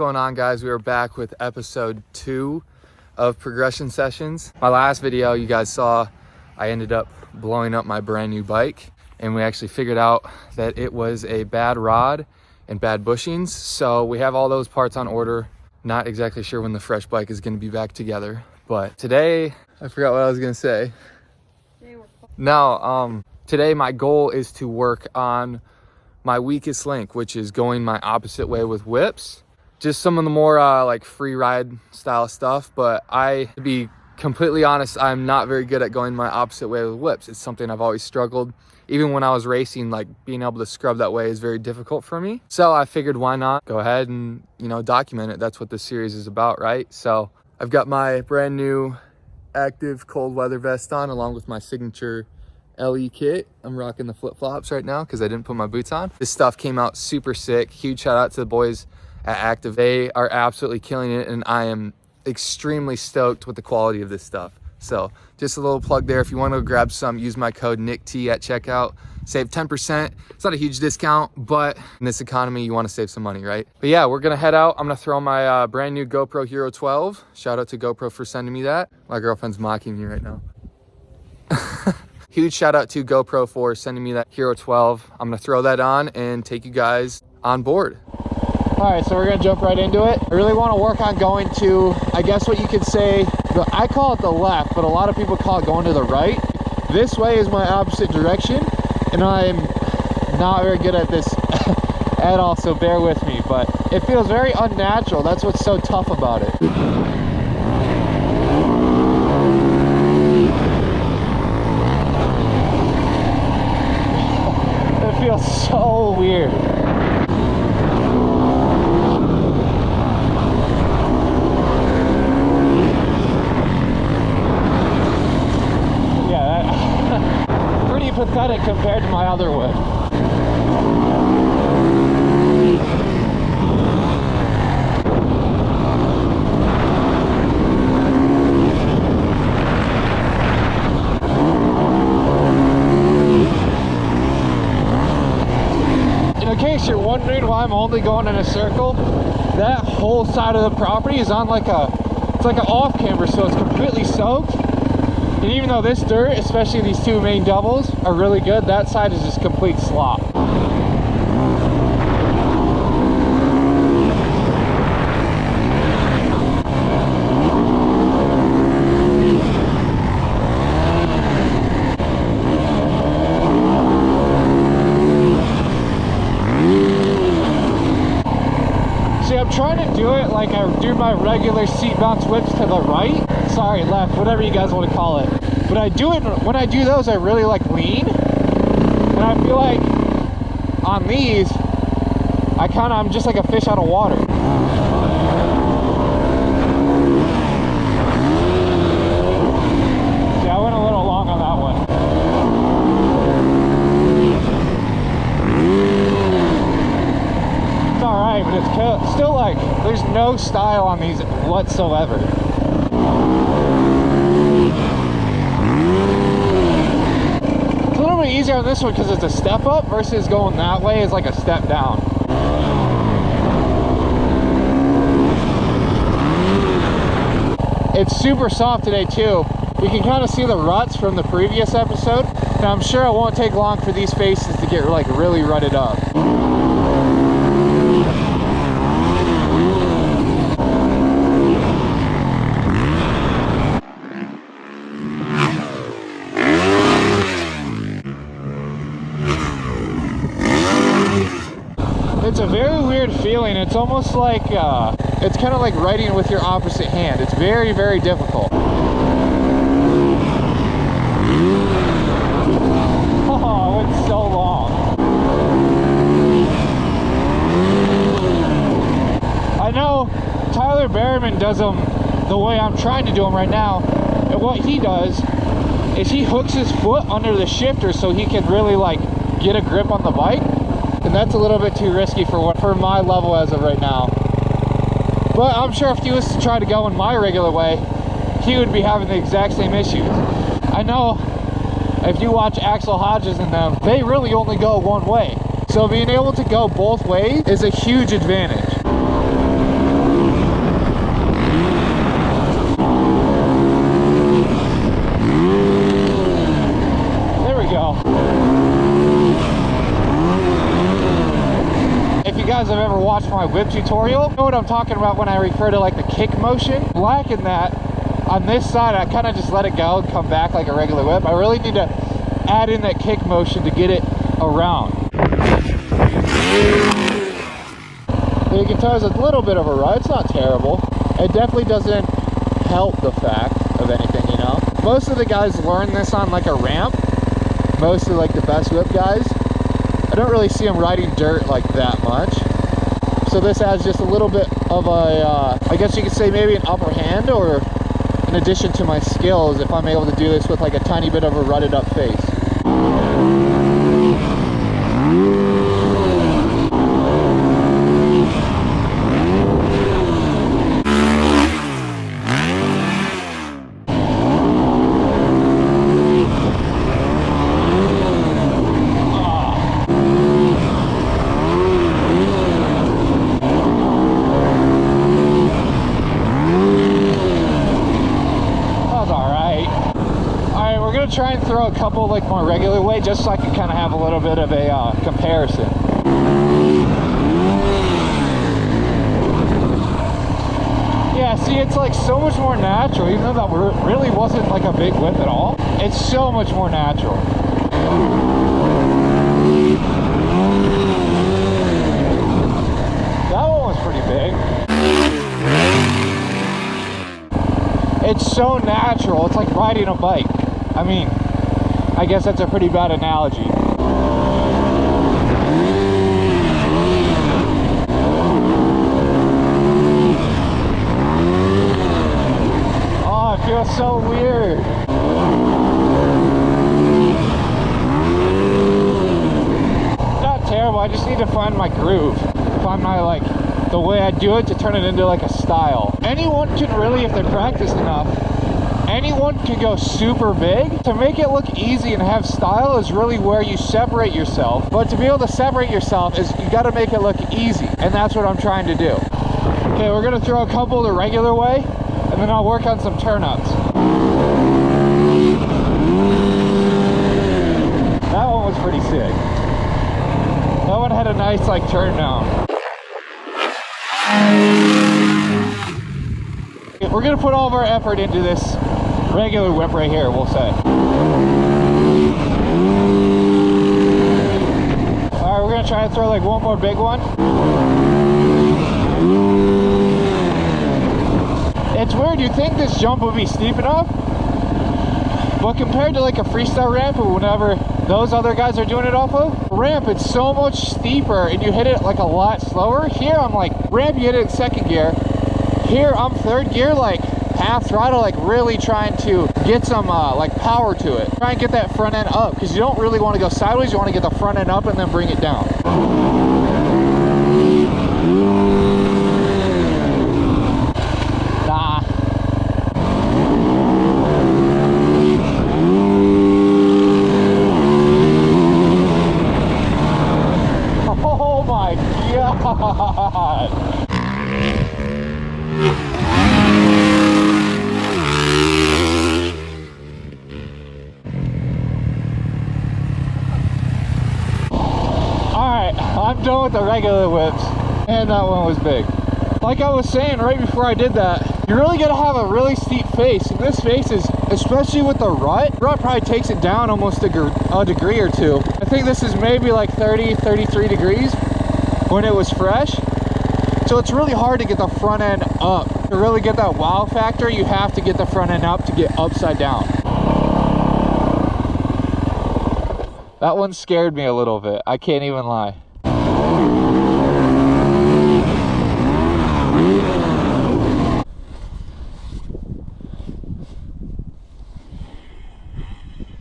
going on, guys? We are back with episode 2 of Progression Sessions. My last video you guys saw, I ended up blowing up my brand new bike, and we actually figured out that it was a bad rod and bad bushings. So we have all those parts on order. Not exactly sure when the fresh bike is going to be back together, but today, I forgot what I was going to say. No, today my goal is to work on my weakest link, which is going my opposite way with whips. Just some of the more like free ride style stuff, but to be completely honest, I'm not very good at going my opposite way with whips. It's something I've always struggled. Even when I was racing, like being able to scrub that way is very difficult for me. So I figured, why not go ahead and, document it. That's what this series is about, right? So I've got my brand new active cold weather vest on, along with my signature LE kit. I'm rocking the flip-flops right now because I didn't put my boots on. This stuff came out super sick. Huge shout out to the boys at AEKTIV. They are absolutely killing it, and I am extremely stoked with the quality of this stuff. So just a little plug there. If you want to grab some, use my code NICKT at checkout. Save 10%. It's not a huge discount, but in this economy, you want to save some money, right? But yeah, we're going to head out. I'm going to throw my brand new GoPro Hero 12. Shout out to GoPro for sending me that. My girlfriend's mocking me right now. Huge shout out to GoPro for sending me that Hero 12. I'm going to throw that on and take you guys on board. All right, so we're going to jump right into it. I really want to work on going to, I guess what you could say, I call it the left, but a lot of people call it going to the right. This way is my opposite direction, and I'm not very good at this at all, so bear with me. But it feels very unnatural. That's what's so tough about it. It feels so weird. Pathetic compared to my other whip. In case you're wondering why I'm only going in a circle, that whole side of the property is on it's like an off camber, so it's completely soaked. And even though this dirt, especially these two main doubles, are really good, that side is just complete slop. See, I'm trying to do it like I do my regular seat bounce whips to the right. Sorry, left, whatever you guys want to call it. But when I do those, I really like lean. And I feel like on these, I'm just like a fish out of water. Yeah, I went a little long on that one. It's alright, but it's still like, there's no style on these whatsoever. It's a little bit easier on this one because it's a step up versus going that way is like a step down. It's super soft today too. You can kind of see the ruts from the previous episode. Now I'm sure it won't take long for these faces to get like really rutted up. It's a very weird feeling. It's almost like, it's kind of like writing with your opposite hand. It's very, very difficult. Oh, it's so long. I know Tyler Berryman does them the way I'm trying to do them right now. And what he does is he hooks his foot under the shifter so he can really like get a grip on the bike. And that's a little bit too risky for my level as of right now. But I'm sure if he was to try to go in my regular way, he would be having the exact same issues. I know if you watch Axel Hodges and them, they really only go one way. So being able to go both ways is a huge advantage. watched my whip tutorial know what I'm talking about when I refer to like the kick motion. Lacking that, on this side I kind of just let it go and come back like a regular whip. I really need to add in that kick motion to get it around. The guitar is a little bit of a ride. It's not terrible. It definitely doesn't help the fact of anything, you know. Most of the guys learn this on like a ramp. Most of like the best whip guys, I don't really see them riding dirt like that much. So this adds just a little bit of a, I guess you could say maybe an upper hand, or in addition to my skills, if I'm able to do this with like a tiny bit of a rutted up face. Try and throw a couple like more regular weight just so I can kind of have a little bit of a comparison. Yeah, see, it's like so much more natural, even though that really wasn't like a big whip at all. It's so much more natural. That one was pretty big. It's so natural, it's like riding a bike. I mean, I guess that's a pretty bad analogy. Oh, it feels so weird. Not terrible, I just need to find my groove. Find my, like, the way I do it to turn it into like a style. Anyone can really, if they're practiced enough, anyone can go super big. To make it look easy and have style is really where you separate yourself. But to be able to separate yourself is you got to make it look easy. And that's what I'm trying to do. Okay, we're going to throw a couple the regular way, and then I'll work on some turn-ups. That one was pretty sick. That one had a nice like turn down. We're going to put all of our effort into this regular whip right here, we'll say. Alright, we're going to try to throw like one more big one. It's weird, you'd think this jump would be steep enough, but compared to like a freestyle ramp or whenever those other guys are doing it off of, ramp it's so much steeper and you hit it like a lot slower. Here I'm like, ramp you hit it in second gear. Here I'm third gear, like half throttle, like really trying to get some like power to it. Try and get that front end up, because you don't really want to go sideways, you want to get the front end up and then bring it down. Nah. Oh my god. I'm done with the regular whips, and that one was big. Like I was saying right before I did that, you really gotta have a really steep face, and this face is, especially with the rut probably takes it down almost a degree or two. I think this is maybe like 30, 33 degrees when it was fresh. So it's really hard to get the front end up. To really get that wow factor, you have to get the front end up to get upside down. That one scared me a little bit, I can't even lie.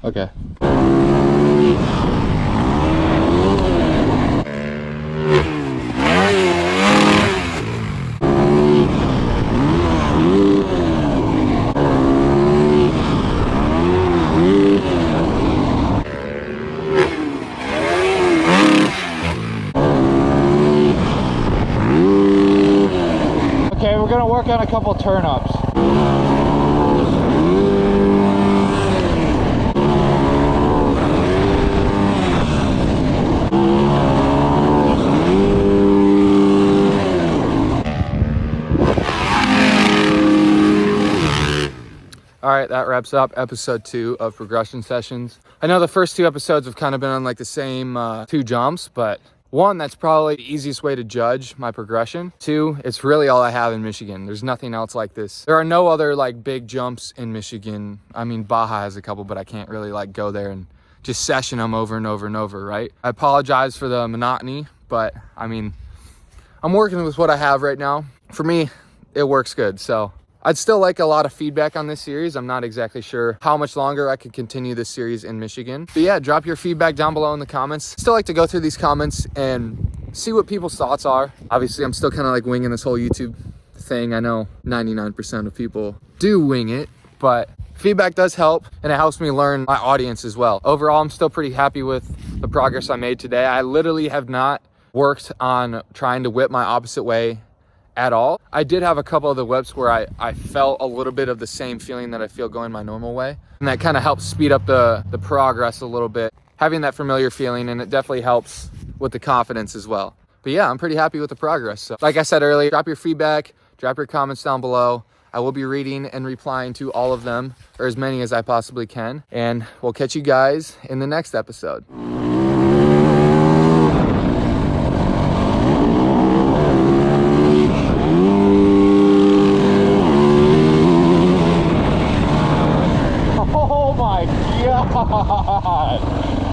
Okay. Okay, we're gonna work on a couple turn-ups. All right, that wraps up episode 2 of Progression Sessions. I know the first 2 episodes have kind of been on like the same 2 jumps, but 1, that's probably the easiest way to judge my progression. 2, it's really all I have in Michigan. There's nothing else like this. There are no other like big jumps in Michigan. I mean, Baja has a couple, but I can't really like go there and just session them over and over and over, right? I apologize for the monotony, but I mean, I'm working with what I have right now. For me, it works good, so. I'd still like a lot of feedback on this series. I'm not exactly sure how much longer I could continue this series in Michigan. But yeah, drop your feedback down below in the comments. Still like to go through these comments and see what people's thoughts are. Obviously, I'm still kind of like winging this whole YouTube thing. I know 99% of people do wing it, but feedback does help, and it helps me learn my audience as well. Overall, I'm still pretty happy with the progress I made today. I literally have not worked on trying to whip my opposite way at all. I did have a couple of the whips where I felt a little bit of the same feeling that I feel going my normal way. And that kind of helps speed up the progress a little bit, having that familiar feeling, and it definitely helps with the confidence as well. But yeah, I'm pretty happy with the progress. So like I said earlier, drop your feedback, drop your comments down below. I will be reading and replying to all of them, or as many as I possibly can. And we'll catch you guys in the next episode. Oh my God!